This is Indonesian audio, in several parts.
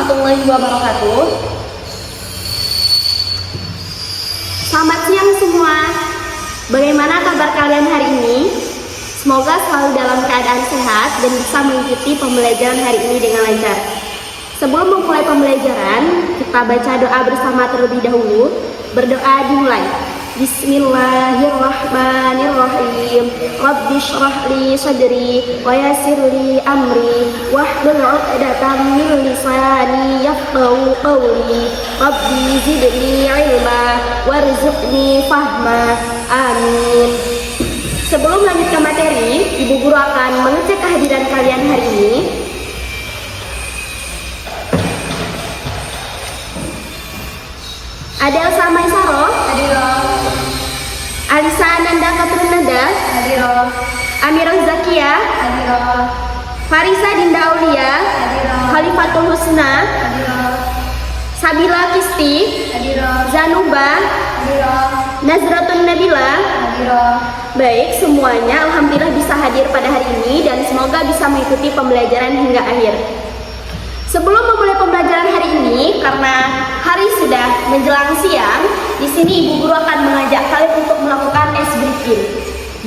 warahmatullahi wabarakatuh. Selamat siang semua. Bagaimana kabar kalian hari ini? Semoga selalu dalam keadaan sehat dan bisa mengikuti pembelajaran hari ini dengan lancar. Sebelum memulai pembelajaran, kita baca doa bersama terlebih dahulu. Berdoa dimulai. Bismillahirrahmanirrahim. Rabbi shrah li sadri wa yassir li amri wahlul 'uqdatam min lisani yafqahu qawli. Rabbi zidni ilma warzuqni fahma. Amin. Sebelum lanjut ke materi, Ibu Guru akan mengecek kehadiran kalian hari ini. Ada Elsa Maisaro, Alisa Ananda Katrunada, Amirah Zakia, Farisa Dinda Aulia, Khalifatul Husna, Sabila Kisti, Zanuba, Nazratun Nabila. Baik, semuanya alhamdulillah bisa hadir pada hari ini dan semoga bisa mengikuti pembelajaran hingga akhir. Sebelum memulai pembelajaran hari ini, karena hari sudah menjelang siang, di sini Ibu Guru akan mengajak kalian untuk melakukan ice breaking.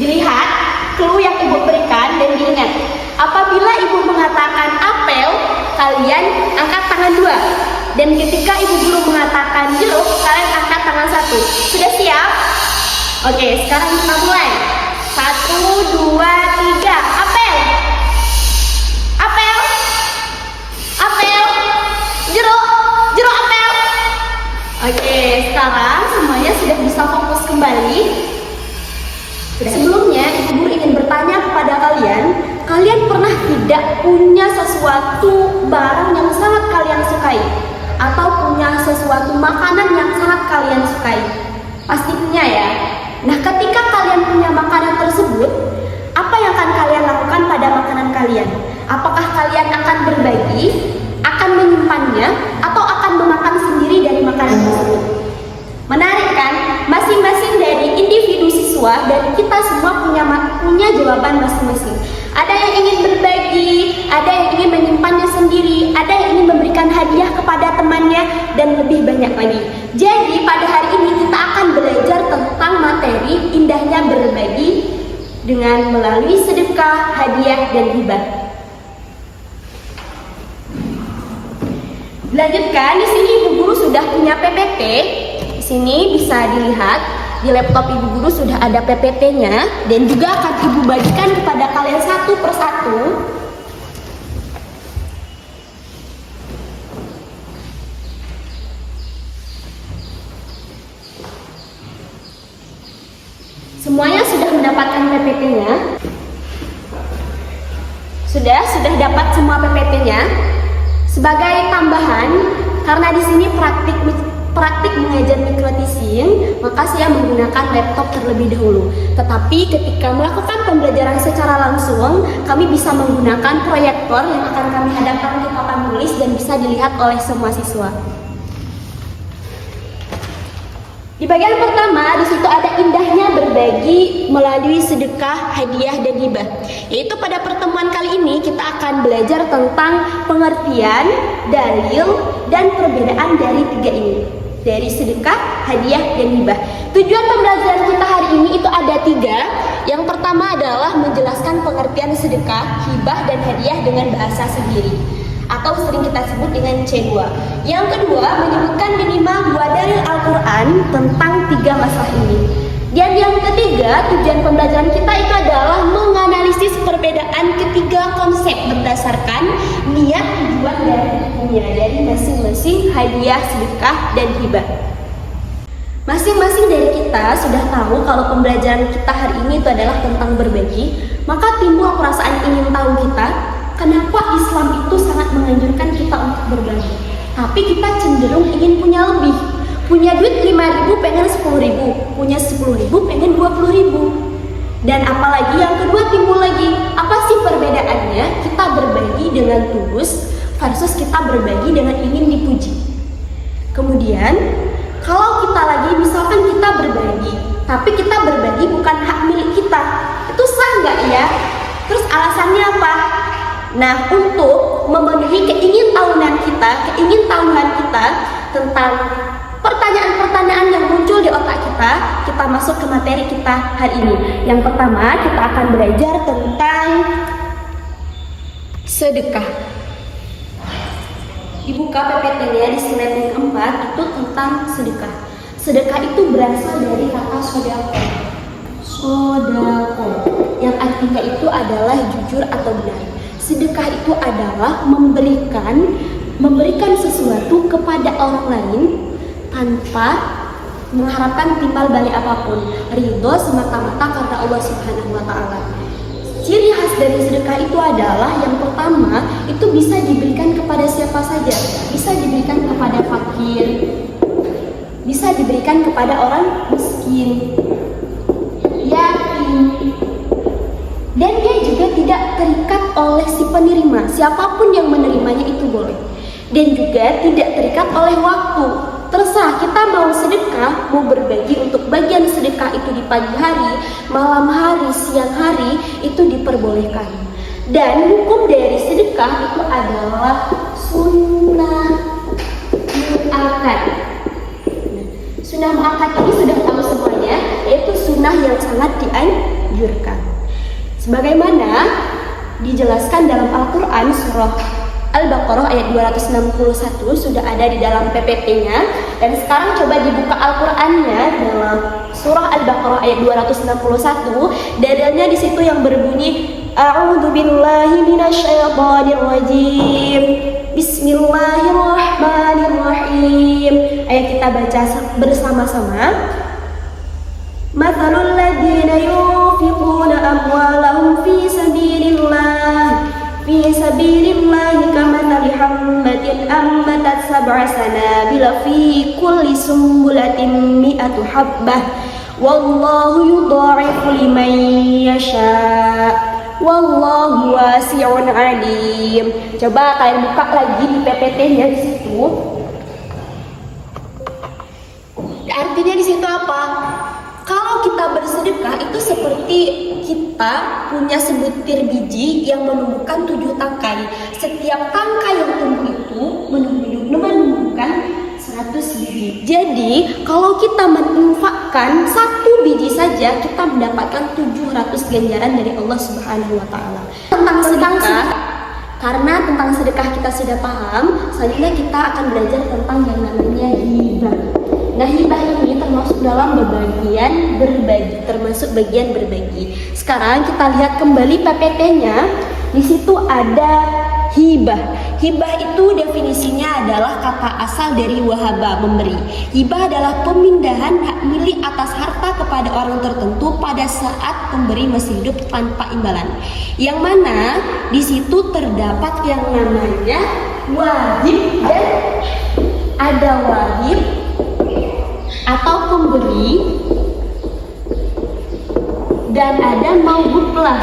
Dilihat clue yang Ibu berikan dan diingat. Apabila Ibu mengatakan apel, kalian angkat tangan 2. Dan ketika Ibu Guru mengatakan jeruk, kalian angkat tangan 1. Sudah siap? Oke, sekarang kita mulai. 1, 2, 3. Apel. Apel. Apel. Jeruk. Jeruk apel. Oke, sekarang semuanya sudah bisa fokus kembali. Sebelumnya, Ibu Guru ingin bertanya kepada kalian, kalian pernah tidak punya sesuatu barang yang sangat kalian sukai? Atau punya sesuatu makanan yang sangat kalian sukai? Pasti punya ya. Nah, ketika kalian punya makanan tersebut, apa yang akan kalian lakukan pada makanan kalian? Apakah kalian akan berbagi, akan menyimpannya, atau akan memakan sendiri dari makanan tersebut? Menarik kan? Masing-masing dari individu siswa dan kita semua punya jawaban masing-masing. Ada yang ingin berbagi, ada yang ingin menyimpannya sendiri, ada yang ingin memberikan hadiah kepada temannya, dan lebih banyak lagi. Jadi pada hari ini kita akan belajar tentang materi indahnya berbagi dengan melalui sedekah, hadiah, dan hibah. Lanjutkan, di sini Ibu Guru sudah punya PPT. Di sini bisa dilihat. Di laptop Ibu Guru sudah ada PPT-nya dan juga akan Ibu bagikan kepada kalian satu persatu. Semuanya sudah mendapatkan PPT-nya? Sudah dapat semua PPT-nya. Sebagai tambahan, karena di sini praktik mengajar mikroteaching, maka saya menggunakan laptop terlebih dahulu. Tetapi ketika melakukan pembelajaran secara langsung, kami bisa menggunakan proyektor yang akan kami hadapkan di papan tulis dan bisa dilihat oleh semua siswa. Di bagian pertama, di situ ada indahnya berbagi melalui sedekah, hadiah, dan hibah. Yaitu pada pertemuan kali ini kita akan belajar tentang pengertian, dalil, dan perbedaan dari 3 ini. Dari sedekah, hadiah, dan hibah. Tujuan pembelajaran kita hari ini itu ada 3. Yang pertama adalah menjelaskan pengertian sedekah, hibah, dan hadiah dengan bahasa sendiri, atau sering kita sebut dengan C2. Yang kedua, menyebutkan minimal 2 dalil Al-Quran tentang 3 masalah ini. Dan yang ketiga, tujuan pembelajaran kita itu adalah menganalisis perbedaan ketiga konsep berdasarkan niat tujuan dari masing-masing hadiah, sedekah, dan hibah. Masing-masing dari kita sudah tahu kalau pembelajaran kita hari ini itu adalah tentang berbagi, maka timbul perasaan ingin tahu kita, kenapa Islam itu sangat menganjurkan kita untuk berbagi. Tapi kita cenderung ingin punya lebih. Punya duit 5.000 pengen 10.000, punya 10.000 pengen 20.000. Dan apalagi yang kedua timbul lagi, apa sih perbedaannya kita berbagi dengan tulus versus kita berbagi dengan ingin dipuji. Kemudian kalau kita lagi misalkan kita berbagi, tapi kita berbagi bukan hak milik kita, itu sah nggak ya? Terus alasannya apa? Nah, untuk memenuhi memenuhi keingintahuan kita tentang pertanyaan-pertanyaan yang muncul di otak kita, kita masuk ke materi kita hari ini. Yang pertama, kita akan belajar tentang sedekah. Dibuka PPT-nya di slide yang keempat, itu tentang sedekah. Sedekah itu berasal dari kata sodako. Sodako, yang artinya itu adalah jujur atau benar. Sedekah itu adalah memberikan sesuatu kepada orang lain tanpa mengharapkan timbal balik apapun, ridho semata-mata karena Allah Subhanahu wa Ta'ala. Ciri khas dari sedekah itu adalah yang pertama, itu bisa diberikan kepada siapa saja, bisa diberikan kepada fakir, bisa diberikan kepada orang miskin, yatim, dan dia juga tidak terikat oleh si penerima. Siapapun yang menerimanya itu boleh. Dan juga tidak terikat oleh waktu. Terserah kita mau sedekah, mau berbagi untuk bagian sedekah itu di pagi hari, malam hari, siang hari, itu diperbolehkan. Dan hukum dari sedekah itu adalah sunnah muakkad. Sunnah muakkad ini sudah tahu semuanya, yaitu sunnah yang sangat dianjurkan. Sebagaimana dijelaskan dalam Al-Quran surah Al-Baqarah ayat 261 sudah ada di dalam PPT-nya. Dan sekarang coba dibuka Al-Qurannya dalam surah Al-Baqarah ayat 261. Dalilnya di situ yang berbunyi A'udzu billahi minasyaitonir rajim. Bismillahirrahmanirrahim. Ayo kita baca bersama-sama. Mathalul ladzina yunfiquna amwalahum fi sabilillahi kamathali habbatin ambatat sab'a sanabila fi kulli sumbulatin mi'atu habbah wallahu yudha'ifu liman yasha' wallahu wasi'un alim. Coba kalian buka lagi di PPT-nya di situ. Artinya di situ apa? Kalau kita bersedekah itu seperti kita punya sebutir biji yang menumbuhkan 7 tangkai. Setiap tangkai yang tumbuh itu menumbuhkan 100 biji. Jadi kalau kita menginfakkan 1 biji saja, kita mendapatkan 700 ganjaran dari Allah Subhanahu wa Ta'ala. Tentang sedekah, karena tentang sedekah kita sudah paham, selanjutnya kita akan belajar tentang yang namanya hibah. Nah, hibah ini termasuk dalam bagian berbagi, termasuk bagian berbagi. Sekarang kita lihat kembali PPT-nya. Di situ ada hibah. Hibah itu definisinya adalah kata asal dari wahaba, memberi. Hibah adalah pemindahan hak milik atas harta kepada orang tertentu pada saat pemberi masih hidup tanpa imbalan. Yang mana di situ terdapat yang namanya wahib, dan ada wahib atau pemberi, dan ada maghublah.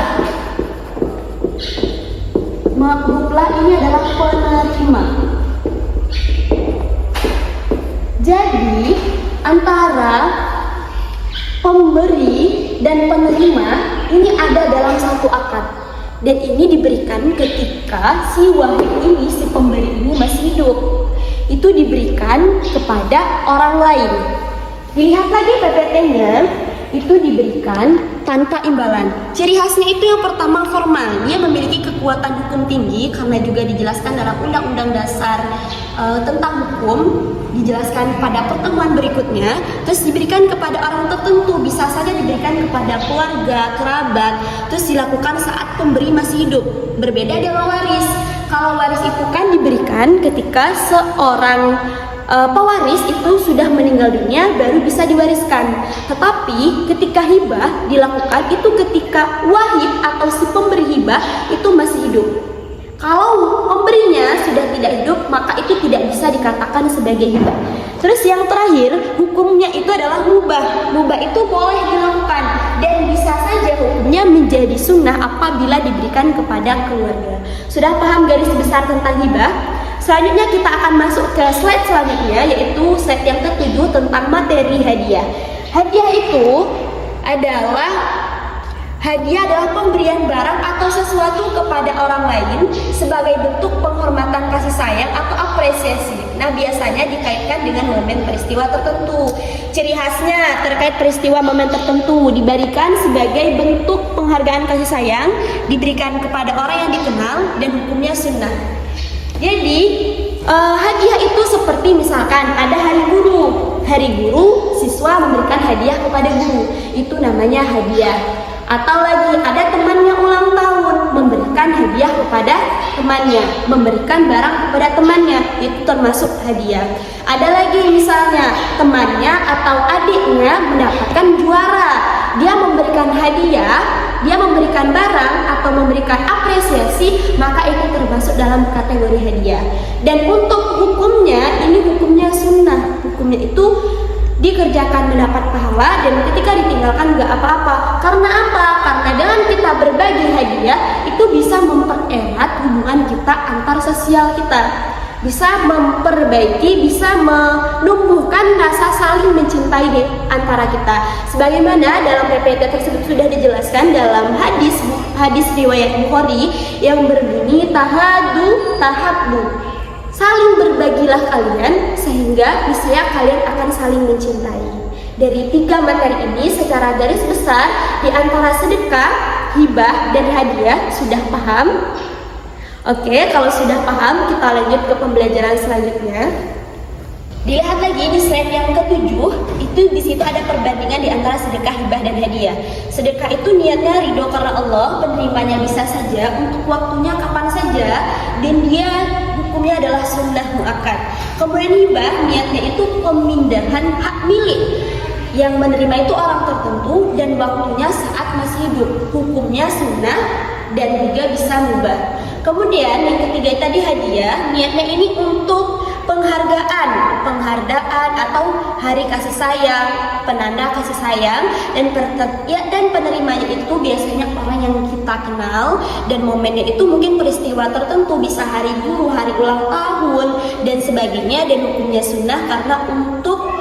Maghublah ini adalah penerima. Jadi antara pemberi dan penerima ini ada dalam satu akad, dan ini diberikan ketika si wahib ini, si pemberi ini masih hidup. Itu diberikan kepada orang lain. Dilihat lagi PPT-nya, itu diberikan tanpa imbalan. Ciri khasnya itu yang pertama formal, dia memiliki kekuatan hukum tinggi karena juga dijelaskan dalam Undang-Undang Dasar tentang hukum, dijelaskan pada pertemuan berikutnya. Terus diberikan kepada orang tertentu, bisa saja diberikan kepada keluarga, kerabat. Terus dilakukan saat pemberi masih hidup. Berbeda dengan waris. Kalau waris itu kan diberikan ketika seorang pewaris itu sudah meninggal dunia baru bisa diwariskan. Tetapi ketika hibah dilakukan itu ketika wahib atau si pemberi hibah itu masih hidup. Kalau pemberinya sudah tidak hidup, maka itu tidak bisa dikatakan sebagai hibah. Terus yang terakhir, hukumnya itu adalah mubah. Mubah itu boleh dilakukan dan bisa saja hukumnya menjadi sunnah apabila diberikan kepada keluarga. Sudah paham garis besar tentang hibah? Selanjutnya kita akan masuk ke slide selanjutnya, yaitu slide yang ke-7 tentang materi hadiah. Hadiah itu adalah pemberian barang atau sesuatu kepada orang lain sebagai bentuk penghormatan sayang atau apresiasi. Nah, biasanya dikaitkan dengan momen peristiwa tertentu. Ciri khasnya terkait peristiwa momen tertentu diberikan sebagai bentuk penghargaan kasih sayang, diberikan kepada orang yang dikenal dan hukumnya sunnah. Jadi hadiah itu seperti misalkan ada hari guru. Hari guru, siswa memberikan hadiah kepada guru. Itu namanya hadiah. Atau lagi ada temannya ulang tahun, memberikan hadiah kepada temannya, memberikan barang kepada temannya, itu termasuk hadiah. Ada lagi misalnya temannya atau adiknya mendapatkan juara, dia memberikan hadiah, dia memberikan barang atau memberikan apresiasi, maka itu termasuk dalam kategori hadiah. Dan untuk hukumnya, ini hukumnya sunnah, hukumnya itu dikerjakan mendapat pahala dan ketika ditinggalkan nggak apa-apa. Karena apa? Karena dengan kita berbagi hadiah itu bisa mempererat hubungan kita antar sosial kita, bisa memperbaiki, bisa menumbuhkan rasa saling mencintai di antara kita. Sebagaimana dalam PPT tersebut sudah dijelaskan dalam hadis riwayat Bukhari yang berbunyi tahadu tahabbu. Saling berbagilah kalian sehingga niscaya kalian akan saling mencintai. Dari 3 materi ini secara garis besar di antara sedekah, hibah, dan hadiah sudah paham? Oke, kalau sudah paham kita lanjut ke pembelajaran selanjutnya. Dilihat lagi di slide yang ke-7, itu di situ ada perbandingan di antara sedekah, hibah, dan hadiah. Sedekah itu niatnya ridho karena Allah, penerimanya bisa saja, untuk waktunya kapan saja, dan dia hukumnya adalah sunnah muakkad. Kemudian hibah niatnya itu pemindahan hak milik, yang menerima itu orang tertentu dan waktunya saat masih hidup, hukumnya sunnah dan juga bisa mubah. Kemudian yang ketiga tadi hadiah, niatnya ini untuk penghargaan atau hari kasih sayang, penanda kasih sayang, dan penerimanya itu biasanya orang yang kita kenal, dan momennya itu mungkin peristiwa tertentu, bisa hari guru, hari ulang tahun dan sebagainya, dan hukumnya sunnah karena untuk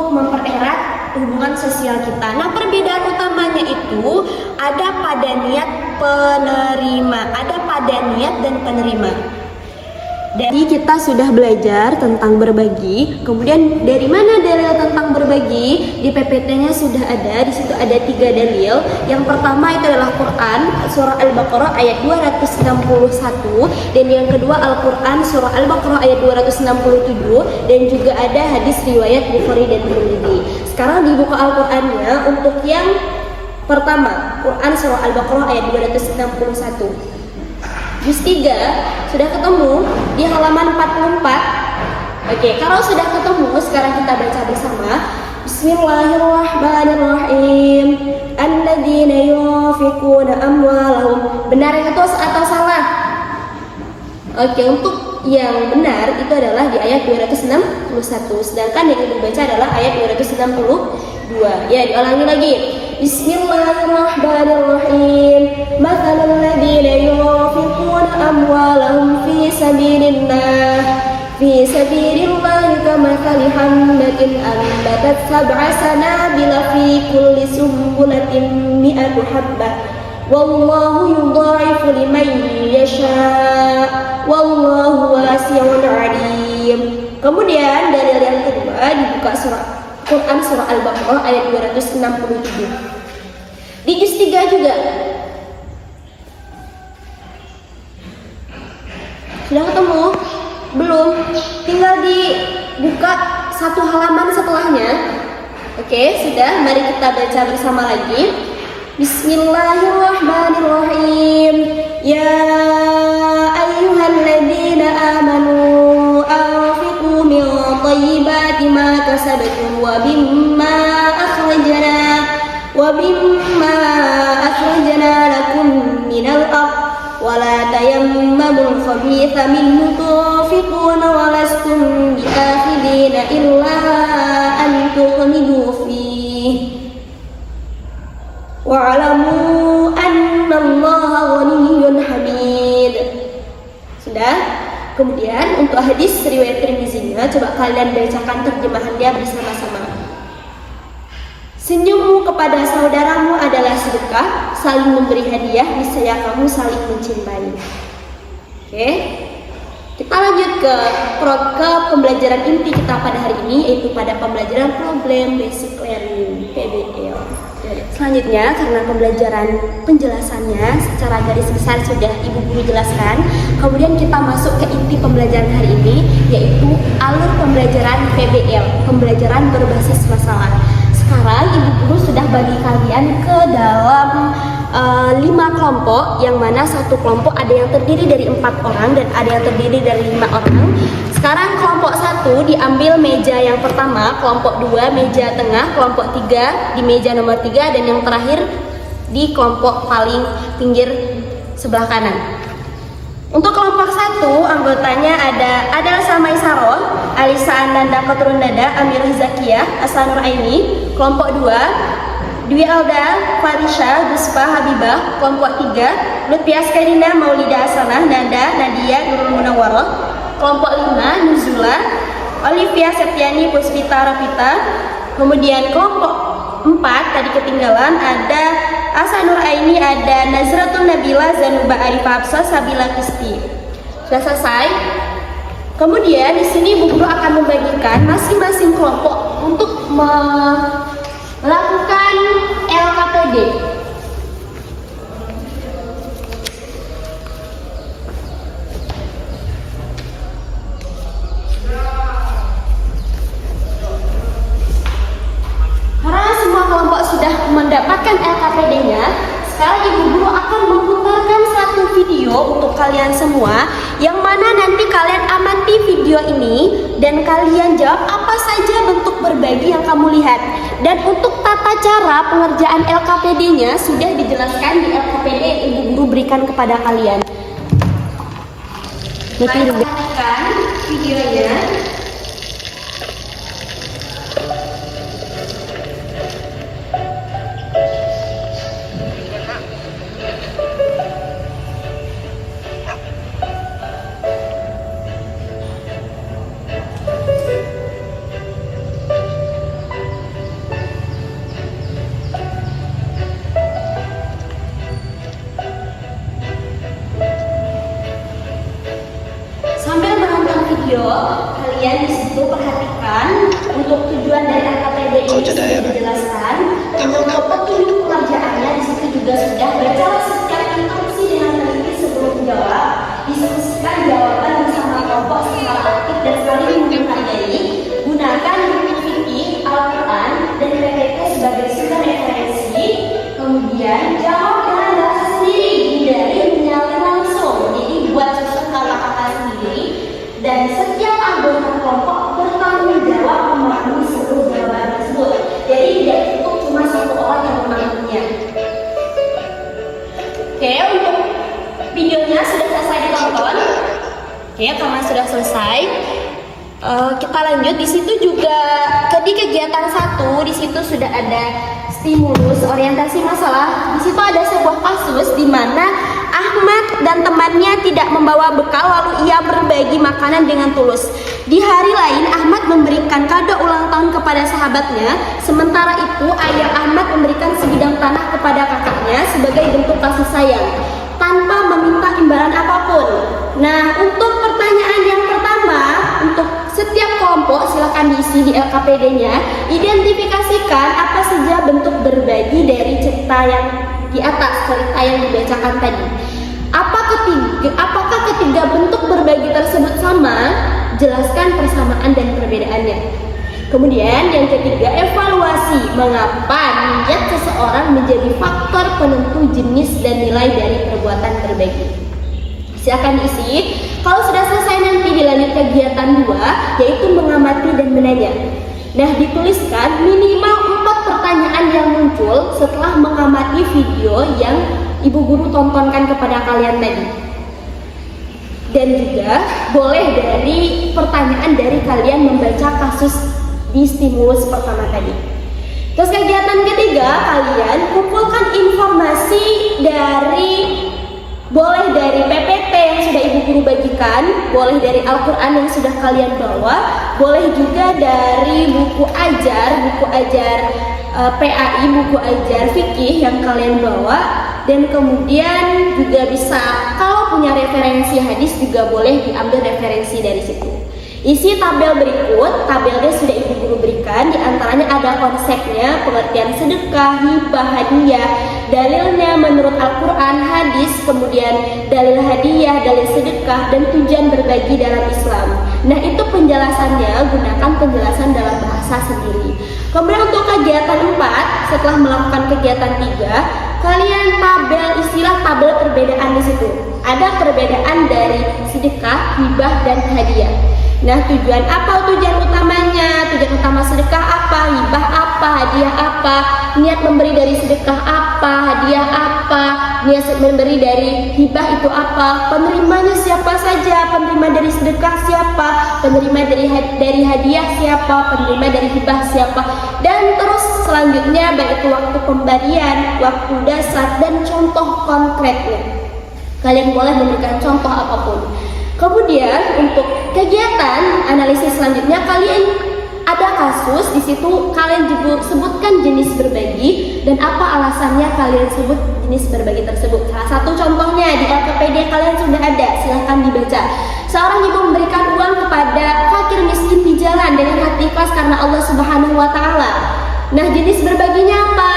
mempererat hubungan sosial kita. Nah, perbedaan utamanya itu ada pada niat penerima, ada pada niat dan penerima. Jadi kita sudah belajar tentang berbagi. Kemudian dari mana dalil tentang berbagi? Di PPT-nya sudah ada. Di situ ada 3 dalil. Yang pertama itu adalah Quran surah Al-Baqarah ayat 261, dan yang kedua Al-Quran surah Al-Baqarah ayat 267, dan juga ada hadis riwayat Bukhari dan Tirmidzi. Sekarang dibuka Al-Qur'annya untuk yang pertama, Quran surah Al-Baqarah ayat 261. Juz 3 sudah ketemu di halaman 44. Oke, kalau sudah ketemu, sekarang kita baca bersama. Bismillahirrahmanirrahim. Alladzina yunfiquna amwalahum. Benar itu atau salah? Oke, untuk yang benar itu adalah di ayat 261. Sedangkan yang dibaca adalah ayat 262. Ya, diulangi lagi. Bismillahirrahmanirrahim. Mathalul ladzina yunfiquna amwalahum fi sabilillah kamathali habbatin anbatat sab'a sanabila fi kulli sumbulatin mi'atu habbah. Wallahu yudha'ifu liman yasha' wallahu wasi'un 'alim. Kemudian dalil yang kedua dibuka Quran surah Al-Baqarah ayat 267. Di juz 3 juga. Sudah ketemu? Belum? Tinggal dibuka satu halaman setelahnya. Oke, sudah. Mari kita baca bersama lagi. Bismillahirrahmanirrahim. Ya ayyuhalladzina amanu anfiqu min thayyibati ma kasabtum wa mimma akhrajna lakum minal ardh wa la tayammamul khabitha minhu tunfiquna wa lastum bi'akhidina illa an tughmidu fihi wa'alamu annallaha ghaniyyun hamid. Sudah? Kemudian untuk hadis riwayat Tirmidzi-nya, coba kalian bacakan terjemahannya bersama-sama. Senyummu kepada saudaramu adalah sedekah, saling memberi hadiah, niscaya kamu saling mencintai. Oke, kita lanjut ke pembelajaran inti kita pada hari ini, yaitu pada pembelajaran problem basic learning PBL. Selanjutnya, karena pembelajaran penjelasannya secara garis besar sudah Ibu Guru jelaskan, kemudian kita masuk ke inti pembelajaran hari ini, yaitu alur pembelajaran PBL, pembelajaran berbasis masalah. Sekarang Ibu Guru sudah bagi kalian ke dalam 5 kelompok, yang mana satu kelompok ada yang terdiri dari 4 orang dan ada yang terdiri dari 5 orang. Sekarang kelompok 1 diambil meja yang pertama, kelompok 2 meja tengah, kelompok 3 di meja nomor 3, dan yang terakhir di kelompok paling pinggir sebelah kanan. Untuk kelompok 1, anggotanya ada Adel Samai Saroh, Alisa Ananda Kotrundada, Amirah Zakiyah, Asanur Aini. Kelompok 2, Dwi Alda, Farisha, Guspa Habibah. Kelompok 3, Lutfi Askarina, Maulida Asanah, Nada, Nadia, Nurul Munawwaroh. Kelompok 5, Nuzula, Olivia Septiani, Puspita Rapita. Kemudian kelompok 4 tadi ketinggalan, ada Asanur Aini, ada Nazratun Nabila, Zanuba Arifah Hafsah, Sabila Kisti. Sudah selesai. Kemudian di sini Bu Guru akan membagikan masing-masing kelompok untuk melakukan LKPD. Karena semua kelompok sudah mendapatkan LKPD-nya, sekarang Ibu Guru akan memutarkan satu video untuk kalian semua, yang mana nanti kalian amati video ini dan kalian jawab apa saja bentuk berbagi yang kamu lihat. Dan untuk tata cara pengerjaan LKPD-nya sudah dijelaskan di LKPD yang Ibu Guru berikan kepada kalian. Kita perhatikan videonya. Kalian di situ perhatikan untuk tujuan dari LKPD ini sudah dijelaskan. Untuk petunjuk pengerjaannya di situ juga sudah baca setiap instruksi dengan teliti sebelum menjawab. Diskusikan jawaban bersama kelompok secara aktif dan saling menghargai. Gunakan buku fikih, Al-Quran dan PPT sebagai sumber referensi. Kemudian jawab dengan bahasa sendiri, hindari menyalin langsung. Jadi buat susun kata-kata sendiri. Dan setiap anggota kelompok bertanggung jawab memahami seluruh jawaban tersebut. Jadi tidak cukup cuma satu orang yang memahaminya. Oke, untuk videonya sudah selesai ditonton. Oke, karena sudah selesai, kita lanjut. Di situ juga di kegiatan 1 di situ sudah ada stimulus orientasi masalah. Di situ ada sebuah kasus di mana Ahmad dan temannya tidak membawa bekal, lalu ia berbagi makanan dengan tulus. Di hari lain, Ahmad memberikan kado ulang tahun kepada sahabatnya. Sementara itu, ayah Ahmad memberikan sebidang tanah kepada kakaknya sebagai bentuk kasih sayang, tanpa meminta imbalan apapun. Nah, untuk pertanyaan yang pertama, untuk setiap kelompok silakan diisi di LKPD-nya. Identifikasikan apa saja bentuk berbagi dari cerita yang di atas, cerita yang dibacakan tadi. Apakah ketiga bentuk berbagi tersebut sama? Jelaskan persamaan dan perbedaannya. Kemudian yang ketiga, evaluasi mengapa niat seseorang menjadi faktor penentu jenis dan nilai dari perbuatan berbagi. Silakan diisi. Kalau sudah selesai nanti dilanjut kegiatan 2, yaitu mengamati dan menanya. Nah, dituliskan minimal 4 pertanyaan yang muncul setelah mengamati video yang Ibu Guru tontonkan kepada kalian tadi. Dan juga boleh dari pertanyaan dari kalian membaca kasus di stimulus pertama tadi. Terus kegiatan ketiga, kalian kumpulkan informasi boleh dari PPT yang sudah Ibu Guru bagikan, boleh dari Al-Quran yang sudah kalian bawa, boleh juga dari buku ajar PAI, buku ajar fikih yang kalian bawa, dan kemudian juga bisa kalau punya referensi referensi hadis juga boleh diambil referensi dari situ. Isi tabel berikut, tabelnya sudah ibu guru berikan, diantaranya ada konsepnya, pengertian sedekah, hibah, hadiah, dalilnya menurut Al-Quran, hadis, kemudian dalil hadiah, dalil sedekah, dan tujuan berbagi dalam Islam. Nah itu penjelasannya, gunakan penjelasan dalam bahasa sendiri. Kemudian untuk kegiatan 4, setelah melakukan kegiatan 3, kalian tabel istilah tabel perbedaan di situ. Ada perbedaan dari sedekah, hibah, dan hadiah. Nah tujuan apa tujuan utamanya? Tujuan utama sedekah apa? Hibah apa? Hadiah apa? Niat memberi dari sedekah apa? Hadiah apa? Niat memberi dari hibah itu apa? Penerimanya siapa saja? Penerima dari sedekah siapa? Penerima dari hadiah siapa? Penerima dari hibah siapa? Dan terus selanjutnya baik itu waktu pemberian, waktu dasar, dan contoh konkretnya. Kalian boleh memberikan contoh apapun. Kemudian untuk kegiatan analisis selanjutnya, kalian ada kasus di situ, kalian juga sebutkan jenis berbagi dan apa alasannya kalian sebut jenis berbagi tersebut. Salah satu contohnya di LKPD kalian sudah ada, silahkan dibaca. Seorang ibu memberikan uang kepada fakir miskin di jalan dengan hati ikhlas karena Allah Subhanahu wa Ta'ala. Nah, jenis berbaginya apa?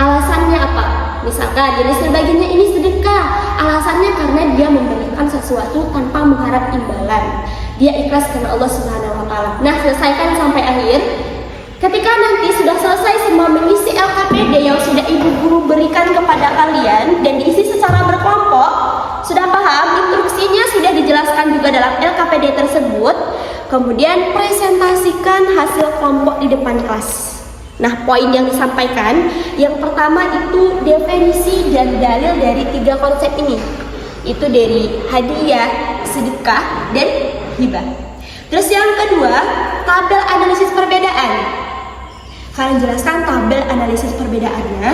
Alasannya apa? Misalkan jenis berbaginya ini sedekah. Alasannya karena dia memberikan sesuatu tanpa mengharap imbalan. Dia ikhlas karena Allah Subhanahu wa Ta'ala. Nah, selesaikan sampai akhir. Ketika nanti sudah selesai semua mengisi LKPD yang sudah ibu guru berikan kepada kalian dan diisi secara berkelompok, sudah paham, instruksinya sudah dijelaskan juga dalam LKPD tersebut. Kemudian presentasikan hasil kelompok di depan kelas. Nah, poin yang disampaikan, yang pertama itu definisi dan dalil dari 3 konsep ini. Itu dari hadiah, sedekah, dan hibah. Terus yang kedua, tabel analisis perbedaan. Kalian jelaskan tabel analisis perbedaannya.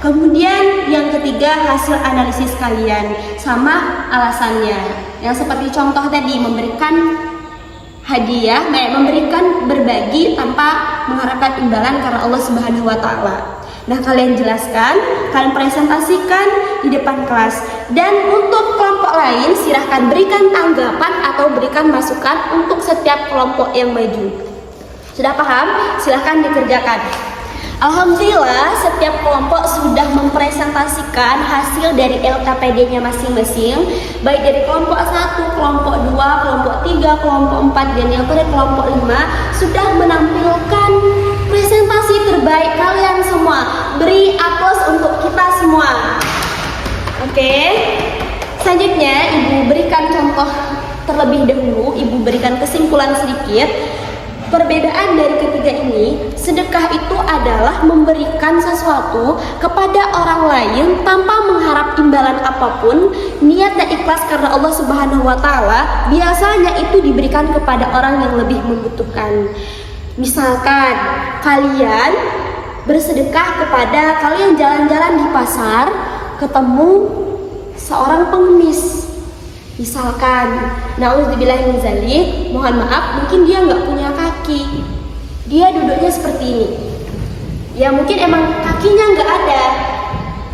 Kemudian yang ketiga, hasil analisis kalian sama alasannya. Yang seperti contoh tadi, memberikan hadiah, memberikan berbagi tanpa mengharapkan imbalan karena Allah Subhanahu wa Ta'ala. Nah, kalian jelaskan, kalian presentasikan di depan kelas. Dan untuk kelompok lain, silahkan berikan tanggapan atau berikan masukan untuk setiap kelompok yang maju. Sudah paham? Silahkan dikerjakan. Alhamdulillah, setiap kelompok sudah mempresentasikan hasil dari LKPD-nya masing-masing, baik dari kelompok 1, kelompok 2, kelompok 3, kelompok 4, dan yang terakhir kelompok 5 sudah menampilkan presentasi terbaik kalian semua. Beri aplaus untuk kita semua. Oke. Selanjutnya, Ibu berikan contoh terlebih dahulu, Ibu berikan kesimpulan sedikit. Perbedaan dari ketiga ini, sedekah itu adalah memberikan sesuatu kepada orang lain tanpa mengharap imbalan apapun, niat dan ikhlas karena Allah Subhanahu wa Ta'ala. Biasanya itu diberikan kepada orang yang lebih membutuhkan. Misalkan kalian bersedekah kepada kalian jalan-jalan di pasar, ketemu seorang pengemis. Misalkan, na'udzubillahi min dzalik, mohon maaf, mungkin dia nggak punya kaki, dia duduknya seperti ini. Ya mungkin emang kakinya nggak ada,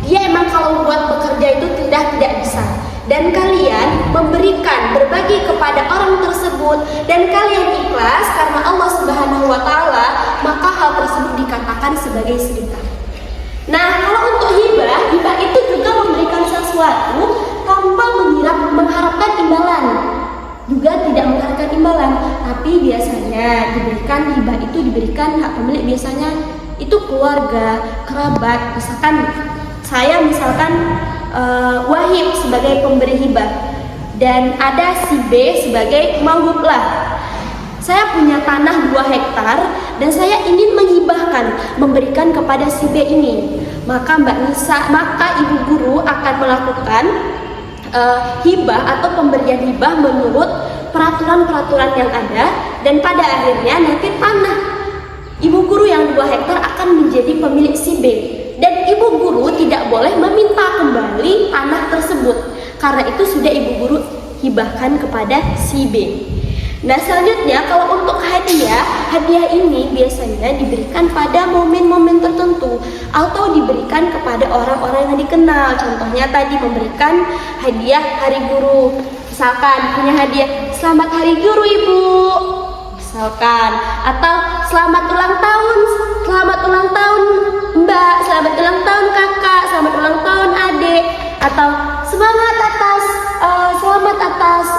dia emang kalau buat bekerja itu tidak bisa. Dan kalian memberikan, berbagi kepada orang tersebut, dan kalian ikhlas karena Allah Subhanahu wa Ta'ala, maka hal tersebut dikatakan sebagai sedekah. Nah, kalau untuk hibah itu juga memberikan sesuatu tanpa mengharapkan imbalan, juga tidak mengharapkan imbalan, tapi biasanya diberikan hibah itu diberikan hak pemilik biasanya itu keluarga, kerabat. Misalkan saya Wahib sebagai pemberi hibah dan ada si B sebagai mauhub lah. Saya punya tanah 2 hektar dan saya ingin menghibahkan, memberikan kepada si B ini. Maka ibu guru akan melakukan hibah atau pemberian hibah menurut peraturan-peraturan yang ada, dan pada akhirnya nanti tanah ibu guru yang 2 hektar akan menjadi pemilik si B, dan ibu guru tidak boleh meminta kembali tanah tersebut karena itu sudah ibu guru hibahkan kepada si B. Nah, selanjutnya kalau untuk hadiah, hadiah ini biasanya diberikan pada momen-momen tertentu atau diberikan kepada orang-orang yang dikenal. Contohnya tadi memberikan hadiah Hari Guru. Misalkan punya hadiah Selamat Hari Guru Ibu. Misalkan, atau selamat ulang tahun Mbak, selamat ulang tahun Kakak, selamat ulang tahun Adik, atau selamat atas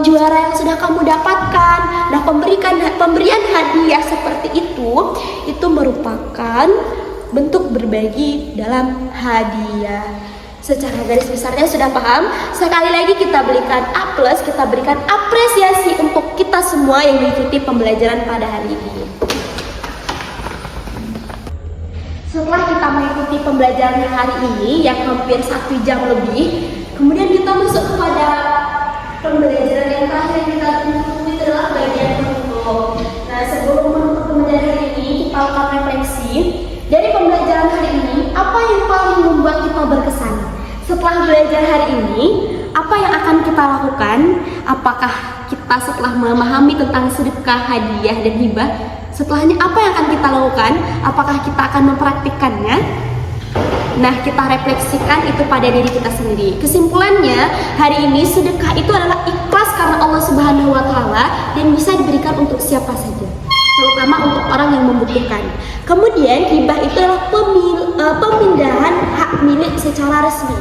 juara yang sudah kamu dapatkan. Nah, pemberian hadiah seperti itu merupakan bentuk berbagi dalam hadiah. Secara garis besarnya sudah paham. Sekali lagi kita berikan A+, kita berikan apresiasi untuk kita semua yang mengikuti pembelajaran pada hari ini. Setelah kita mengikuti pembelajaran hari ini yang hampir 1 jam lebih, kemudian kita masuk kepada pembelajaran yang terakhir yang kita tunggu, itu adalah bagian penutup. Nah, sebelum menutup pembelajaran hari ini, kita akan refleksi dari pembelajaran hari ini, apa yang paling membuat kita berkesan. Setelah belajar hari ini, apa yang akan kita lakukan? Apakah kita setelah memahami tentang sedekah, hadiah, dan hibah, setelahnya apa yang akan kita lakukan? Apakah kita akan mempraktikkannya? Nah, kita refleksikan itu pada diri kita sendiri. Kesimpulannya, hari ini sedekah itu adalah ikhlas karena Allah Subhanahu wa Ta'ala dan bisa diberikan untuk siapa saja, terutama untuk orang yang membutuhkan. Kemudian, hibah itu adalah pemindahan hak milik secara resmi.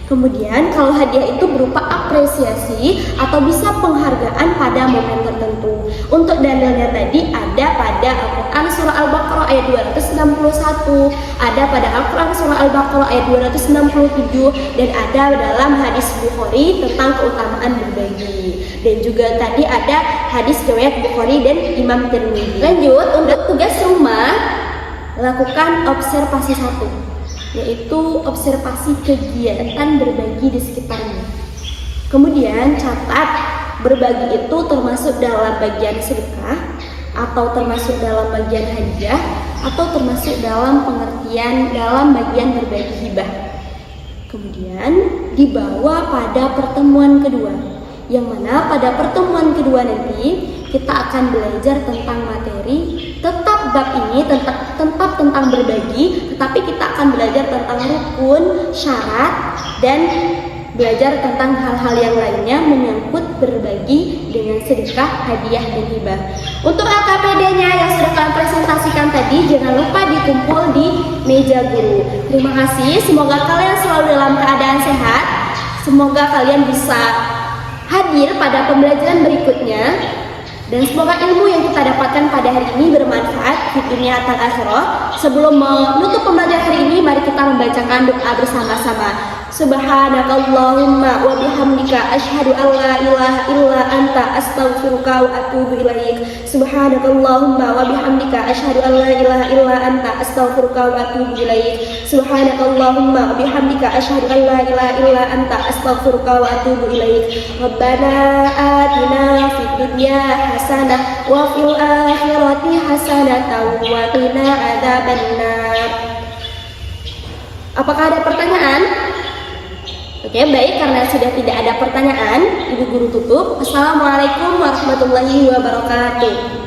Kemudian, kalau hadiah itu berupa apresiasi atau bisa penghargaan pada momen tertentu. Untuk dalilnya tadi ada pada Al-Quran Surah Al-Baqarah ayat 261, ada pada Al-Quran Surah Al-Baqarah ayat 267, dan ada dalam hadis Bukhari tentang keutamaan berbagi. Dan juga tadi ada hadis riwayat Bukhari dan Imam Tirmidzi. Lanjut, untuk tugas rumah, lakukan observasi 1, yaitu observasi kegiatan berbagi di sekitarnya. Kemudian catat berbagi itu termasuk dalam bagian sedekah, atau termasuk dalam bagian hadiah, atau termasuk dalam pengertian dalam bagian berbagi hibah. Kemudian dibawa pada pertemuan kedua, yang mana pada pertemuan kedua nanti kita akan belajar tentang materi, tetap bab ini tetap tentang berbagi, tetapi kita akan belajar tentang rukun, syarat, dan belajar tentang hal-hal yang lainnya menyangkut berbagi dengan sedekah, hadiah, dan hibah. Untuk LKPD-nya yang sudah kalian presentasikan tadi, jangan lupa dikumpul di meja guru. Terima kasih, semoga kalian selalu dalam keadaan sehat, semoga kalian bisa hadir pada pembelajaran berikutnya, dan semoga ilmu yang kita dapatkan pada hari ini bermanfaat di dunia dan akhirat. Sebelum menutup pembelajaran hari ini, mari kita membacakan doa bersama-sama. Subhanakallahumma wa bihamdika asyhadu an la ilaha illa anta astaghfiruka wa atubu ilaik. Subhanakallahumma wa bihamdika asyhadu an la ilaha illa anta astaghfiruka wa atubu ilaik. Subhanakallahumma wa bihamdika asyhadu an la ilaha illa anta astaghfiruka wa atubu ilaik. Rabbana atina fid dunya hasanah wa fil akhirati hasanah wa qina adzabannar. Apakah ada pertanyaan? Oke, baik, karena sudah tidak ada pertanyaan, Ibu Guru tutup. Assalamualaikum warahmatullahi wabarakatuh.